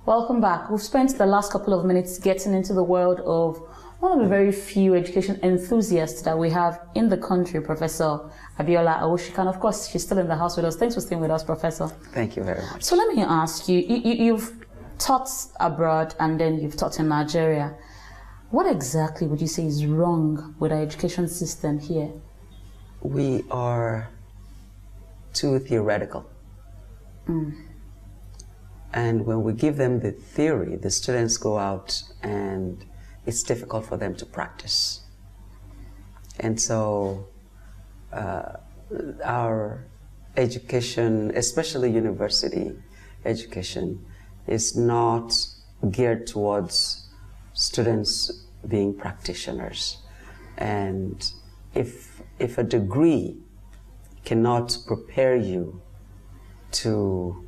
Welcome back. We've spent the last couple of minutes getting into the world of one of the very few education enthusiasts that we have in the country, Professor Abiola Awosika. And of course, she's still in the house with us. Thanks for staying with us, Professor. Thank you very much. So let me ask you, you've taught abroad and then you've taught in Nigeria. What exactly would you say is wrong with our education system here? We are too theoretical. And when we give them the theory, the students go out and it's difficult for them to practice. And so our education, especially university education, is not geared towards students being practitioners. And if a degree cannot prepare you to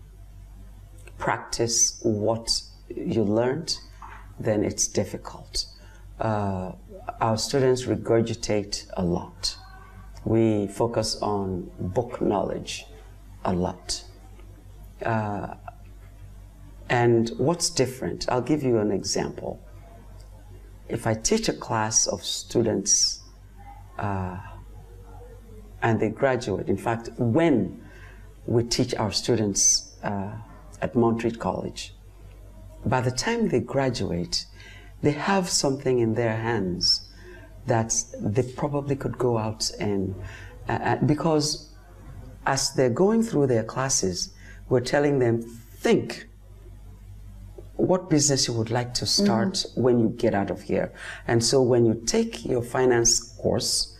practice what you learned, then it's difficult. Our students regurgitate a lot. We focus on book knowledge a lot. And what's different? I'll give you an example. If I teach a class of students and they graduate, in fact, when we teach our students at Montreat College, by the time they graduate, they have something in their hands that they probably could go out and, because as they're going through their classes, we're telling them, think what business you would like to start when you get out of here. And so when you take your finance course,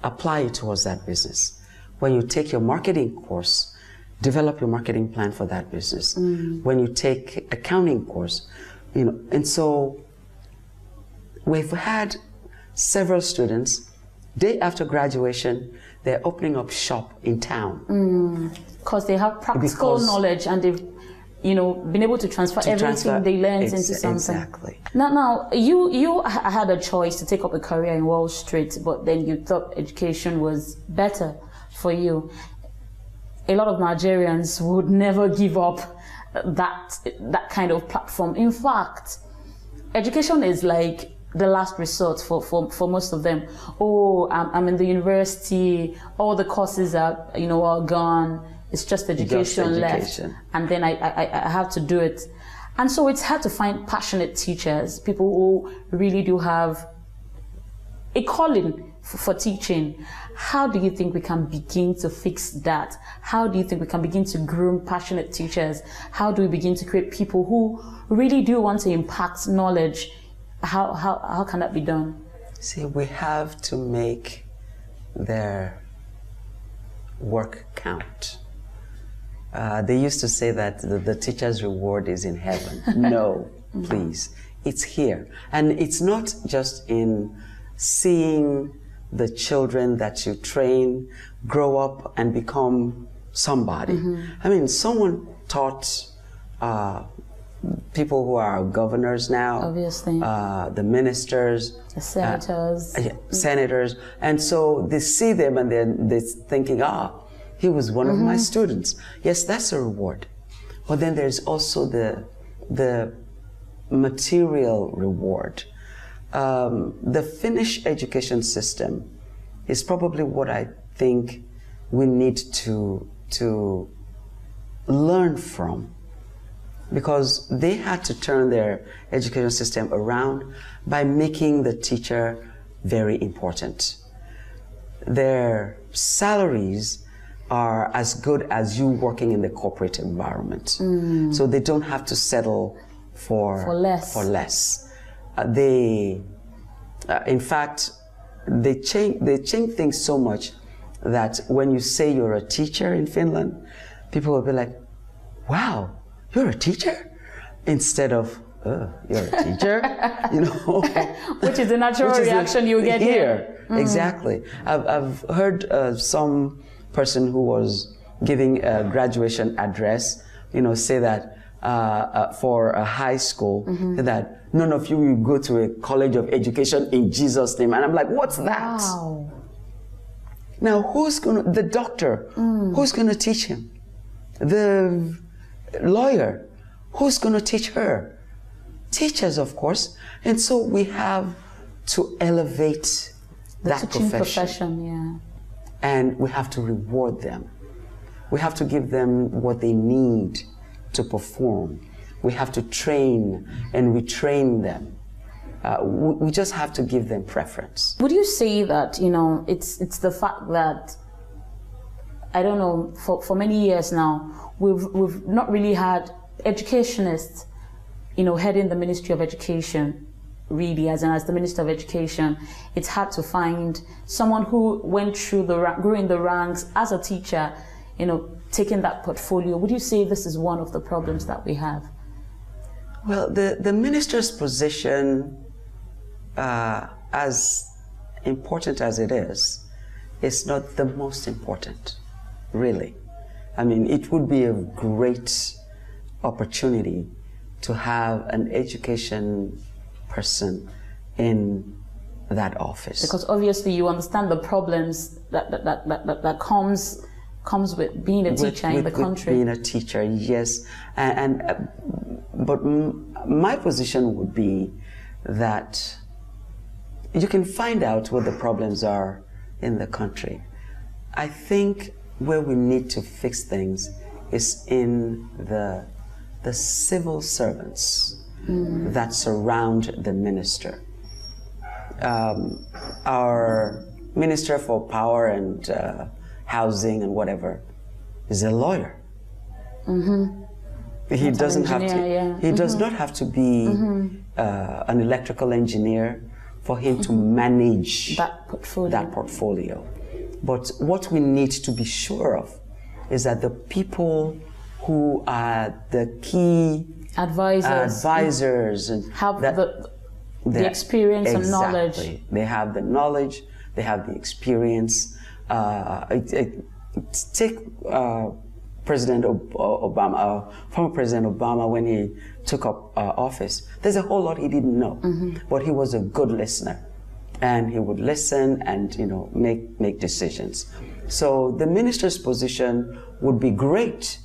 apply it towards that business. When you take your marketing course, develop your marketing plan for that business. When you take accounting course, you know, and so we've had several students, day after graduation, they're opening up shop in town. Because they have practical knowledge and they've, you know, been able to transfer everything they learned into something. Exactly. Now, you had a choice to take up a career in Wall Street, but then you thought education was better for you. A lot of Nigerians would never give up that kind of platform. In fact, education is like the last resort for most of them. Oh, I'm in the university, all the courses are, you know, all gone. It's just education left. And then I have to do it. And so it's hard to find passionate teachers, people who really do have a calling for teaching. How do you think we can begin to fix that? How do you think we can begin to groom passionate teachers? How do we begin to create people who really do want to impact knowledge? How can that be done? See, we have to make their work count. They used to say that the teacher's reward is in heaven. No, please. It's here. And it's not just in seeing the children that you train grow up and become somebody. I mean, someone taught people who are governors now, obviously, the ministers, the senators, senators, and so they see them and they're thinking, he was one of my students. Yes, that's a reward. But then there's also the material reward. The Finnish education system is probably what I think we need to learn from, because they had to turn their education system around by making the teacher very important. Their salaries are as good as you working in the corporate environment. So they don't have to settle for less. In fact, they change things so much that when you say you're a teacher in Finland, people will be like, wow, you're a teacher? Instead of, you're a teacher, you know. Which is the natural reaction you get here. Exactly. I've heard some person who was giving a graduation address, you know, say that for a high school, that none of you will go to a college of education in Jesus' name. And I'm like, what's that? Wow. Now, the doctor, who's going to teach him? The lawyer, Who's going to teach her? Teachers, of course. And so we have to elevate that profession. Yeah. And we have to reward them. We have to give them what they need to perform. We have to train and retrain them. We just have to give them preference. Would you say that, it's the fact that, I don't know, for many years now, we've not really had educationists, heading the Ministry of Education, really, as the Minister of Education. It's hard to find someone who went through grew in the ranks as a teacher, taking that portfolio. Would you say this is one of the problems that we have? Well, the minister's position, as important as it is not the most important, really. I mean, it would be a great opportunity to have an education person in that office. Because obviously you understand the problems that comes with being a teacher in the country. With being a teacher, yes. But my position would be that you can find out what the problems are in the country. I think where we need to fix things is in the civil servants that surround the minister. Our Minister for Power and Housing and whatever is a lawyer. He doesn't have to. He does not have to be an electrical engineer for him to manage that portfolio. But what we need to be sure of is that the people who are the key advisors and have the experience and knowledge. They have the knowledge. They have the experience. Take President Obama, former President Obama, when he took up office. There's a whole lot he didn't know, but he was a good listener, and he would listen and make decisions. So the minister's position would be great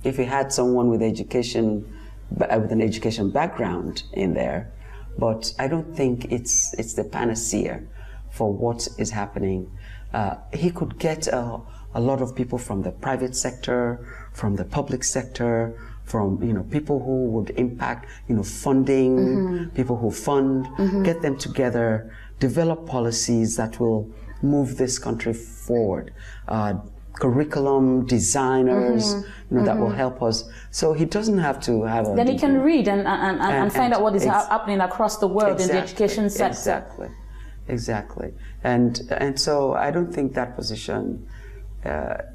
if he had someone with education, with an education background in there, but I don't think it's the panacea for what is happening. He could get a lot of people from the private sector, from the public sector, from people who would impact, funding, people who fund, get them together, develop policies that will move this country forward. Curriculum designers, that will help us. So he doesn't have to have a. Then he can read and find out what is happening across the world in the education sector. Exactly. And so I don't think that position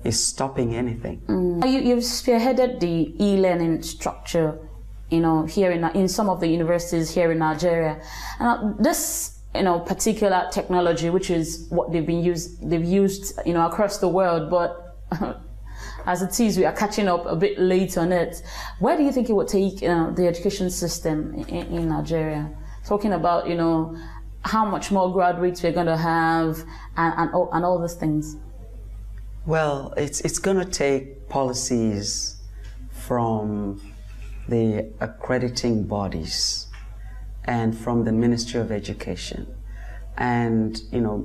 is stopping anything. You've spearheaded the e-learning structure, here in some of the universities here in Nigeria. And this, particular technology, which is what they've used, across the world, but as it is, we are catching up a bit late on it. Where do you think it would take, the education system in Nigeria? Talking about, how much more graduates we're going to have, and all these things. Well, it's going to take policies from the accrediting bodies and from the Ministry of Education, and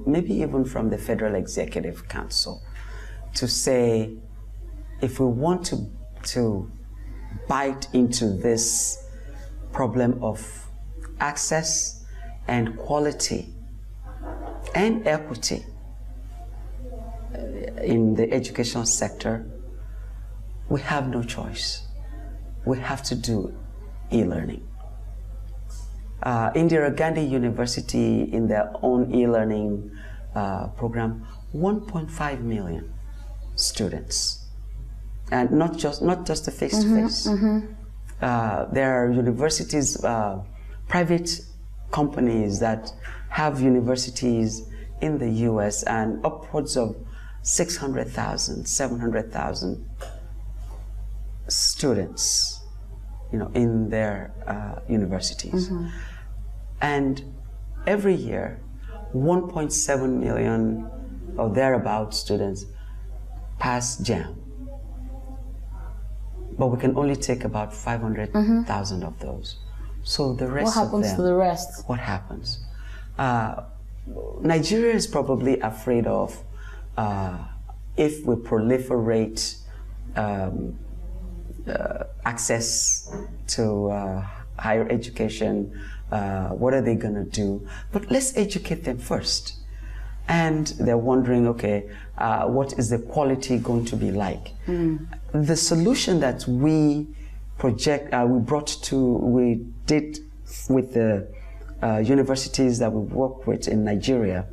maybe even from the Federal Executive Council, to say, if we want to bite into this problem of access and quality and equity in the education sector, we have no choice. We have to do e-learning. Indira Gandhi University, in their own e-learning program, 1.5 million students, and not just the face-to-face. There are universities, private companies that have universities in the U.S. and upwards of 600,000, 700,000 students, in their universities. And every year, 1.7 million or thereabout students pass JAM. but we can only take about 500,000 of those. So the rest What happens of them, to the rest? What happens? Nigeria is probably afraid of if we proliferate access to higher education, what are they going to do? But let's educate them first. And they're wondering, okay, what is the quality going to be like? The solution that we did with the universities that we work with in Nigeria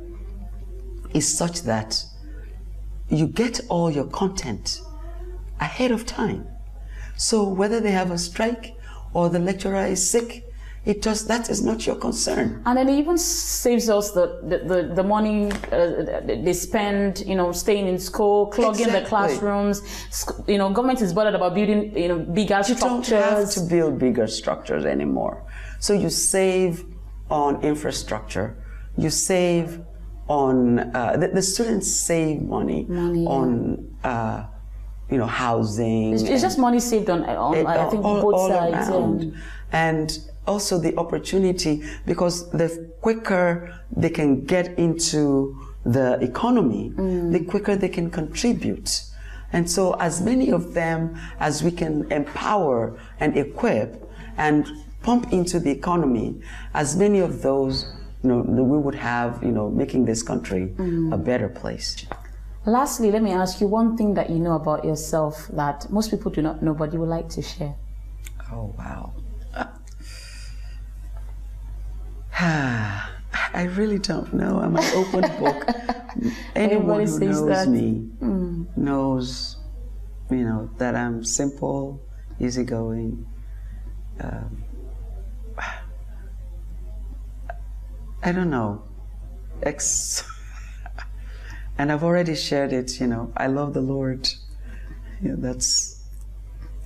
is such that you get all your content ahead of time. So whether they have a strike or the lecturer is sick, that is not your concern. And then it even saves us the money they spend, staying in school, clogging the classrooms. Government is bothered about building, bigger structures. You don't have to build bigger structures anymore. So you save on infrastructure. You save on the students save money on housing. It's just money saved on I think both sides. And also the opportunity, because the quicker they can get into the economy, the quicker they can contribute. And so as many of them as we can empower and equip and pump into the economy, as many of those, we would have, making this country a better place. Lastly, let me ask you one thing that you know about yourself that most people do not know, but you would like to share. Oh, wow. I really don't know. I'm an open book. Anyone who knows me knows, that I'm simple, easygoing. I don't know. And I've already shared it. I love the Lord. That's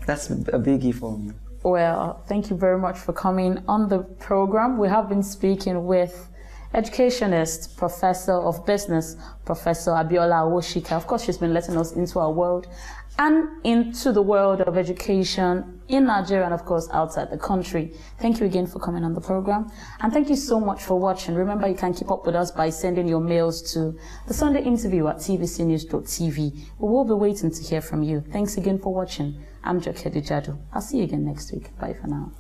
a biggie for me. Well, thank you very much for coming on the program. We have been speaking with educationist, professor of business, Professor Abiola Awosika. Of course, she's been letting us into our world and into the world of education in Nigeria and, of course, outside the country. Thank you again for coming on the program. And thank you so much for watching. Remember, you can keep up with us by sending your mails to the Sunday interview at tvcnews.tv. We will be waiting to hear from you. Thanks again for watching. I'm Joke Dijadu. I'll see you again next week. Bye for now.